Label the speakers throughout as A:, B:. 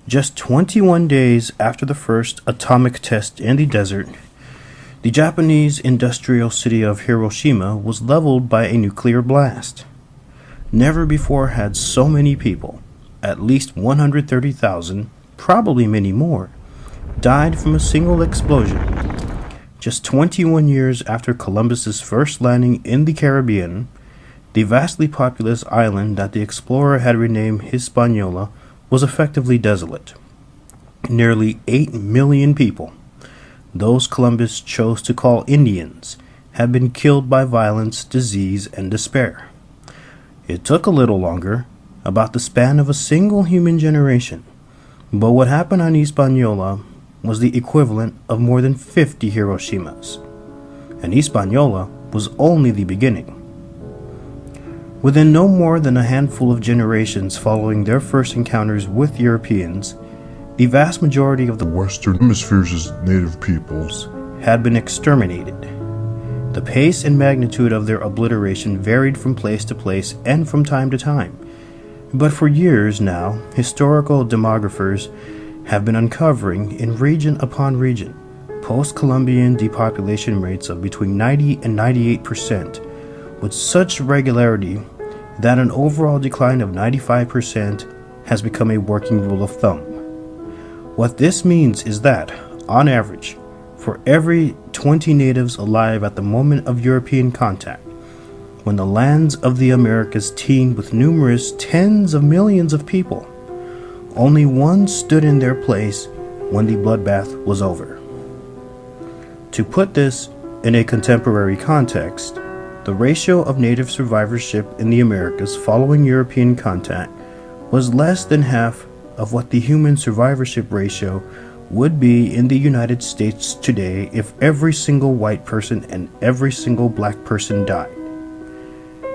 A: Just 21 days after the first atomic test in the desert, the Japanese industrial city of Hiroshima was leveled by a nuclear blast. Never before had so many people, at least 130,000, probably many more, died from a single explosion. Just 21 years after Columbus's first landing in the Caribbean, the vastly populous island that the explorer had renamed Hispaniola was effectively desolate. Nearly 8 million people, those Columbus chose to call Indians, had been killed by violence, disease, and despair. It took a little longer, about the span of a single human generation, but what happened on Hispaniola was the equivalent of more than 50 Hiroshimas, and Hispaniola was only the beginning. Within no more than a handful of generations following their first encounters with Europeans, the vast majority of the Western Hemisphere's native peoples had been exterminated. The pace and magnitude of their obliteration varied from place to place and from time to time, but for years now, historical demographers have been uncovering in region upon region post-Columbian depopulation rates of between 90 and 98% with such regularity that an overall decline of 95% has become a working rule of thumb. What this means is that, on average, for every 20 natives alive at the moment of European contact, when the lands of the Americas teemed with numerous tens of millions of people, only one stood in their place when the bloodbath was over. To put this in a contemporary context, the ratio of native survivorship in the Americas following European contact was less than half of what the human survivorship ratio would be in the United States today if every single white person and every single black person died.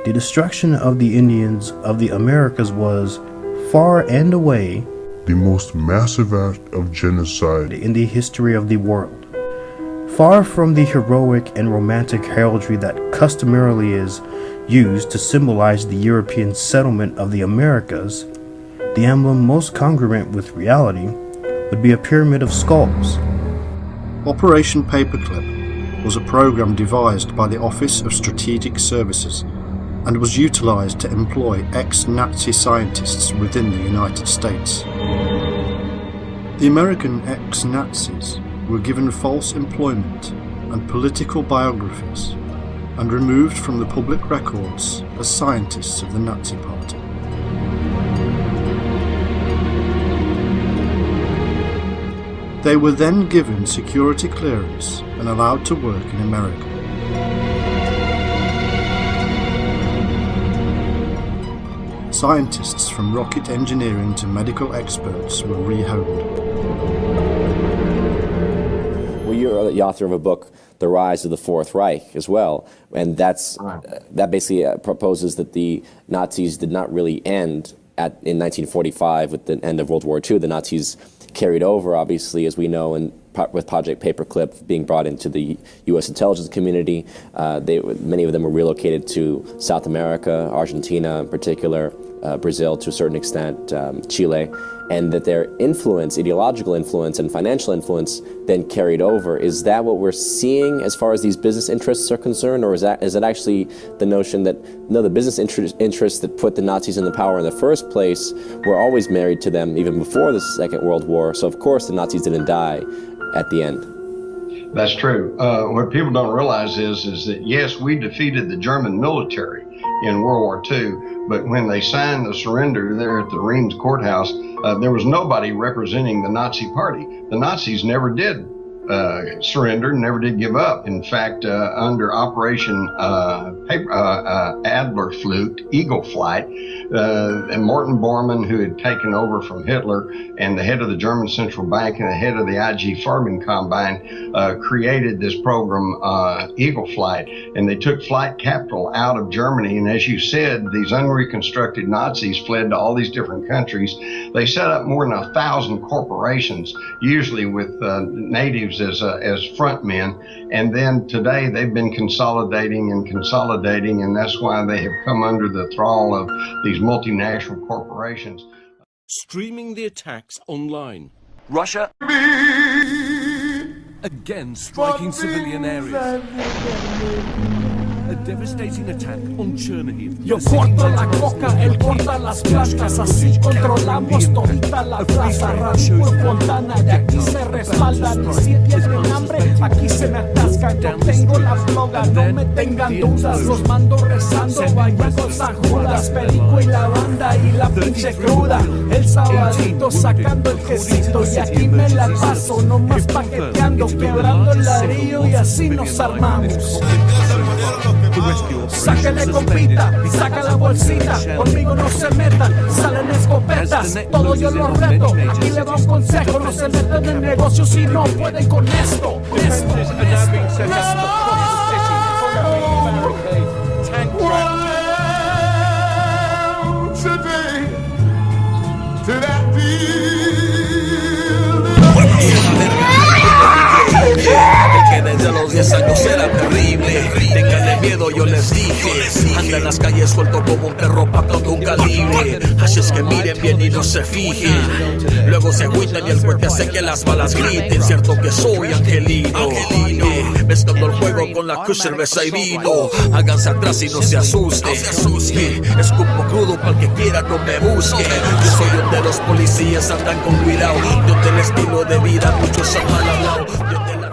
A: The destruction of the Indians of the Americas was, far and away, the most massive act of genocide in the history of the world. Far from the heroic and romantic heraldry that customarily is used to symbolize the European settlement of the Americas, the emblem most congruent with reality would be a pyramid of skulls.
B: Operation Paperclip was a program devised by the Office of Strategic Services and was utilized to employ ex-Nazi scientists within the United States. The American ex-Nazis were given false employment and political biographies and removed from the public records as scientists of the Nazi Party. They were then given security clearance and allowed to work in America. Scientists from rocket engineering to medical experts were rehomed.
C: Well, you're the author of a book, The Rise of the Fourth Reich, as well, and that basically proposes that the Nazis did not really end in 1945 with the end of World War II. The Nazis carried over, obviously, as we know, and with Project Paperclip being brought into the U.S. intelligence community. Many of them were relocated to South America, Argentina in particular, Brazil to a certain extent, Chile, and that their influence, ideological influence and financial influence then carried over. Is that what we're seeing as far as these business interests are concerned, or is it actually the notion that, no, the business interests that put the Nazis in the power in the first place were always married to them even before the Second World War, so of course the Nazis didn't die at the end?
D: That's true. What people don't realize is that, yes, we defeated the German military in World War II, but when they signed the surrender there at the Reims courthouse, there was nobody representing the Nazi Party. The Nazis never did surrender, never did give up. In fact, under Operation Adlerflug, Eagle Flight, and Morton Bormann, who had taken over from Hitler, and the head of the German Central Bank and the head of the IG Farben Combine, created this program, Eagle Flight, and they took flight capital out of Germany. And as you said, these unreconstructed Nazis fled to all these different countries. They set up more than 1,000 corporations, usually with natives as front men, and then today they've been consolidating, and that's why they have come under the thrall of these multinational corporations.
E: streaming the attacks online.
F: Russia
E: Again striking civilian areas. A devastating attack on Chernihiv.
G: Yo corto la coca, él corta las placas. Así controlamos todita la plaza. Ranpur, Fontana, de aquí se respaldan. Y si tienen hambre, aquí se me atascan. Yo tengo la floga, no me tengan dudas. Los mando rezando, vayan con San Judas. Perico y la banda y la pinche cruda. El sabadito sacando el quesito. Y aquí me la paso, nomás paqueteando, quebrando el ladrillo y así nos armamos. Sáquenle compita, saca la bolsita, conmigo no se metan, salen escopetas, todo yo los reto, aquí le doy un consejo, no se metan en negocios si no pueden con esto,
F: que desde los 10 años era terrible. Ténganle miedo, yo les dije. Anda en las calles suelto como un perro patando un calibre. Así es que miren bien y no se fijen. Luego se agüitan y el fuerte hace que las balas griten. Cierto que soy angelino. Mezclando el juego con la kush, cerveza y vino. Háganse atrás y no se asusten. Escupo crudo para el que quiera no me busque. Yo soy donde los policías andan con cuidado. Donde el estilo de vida muchos han mal hablado.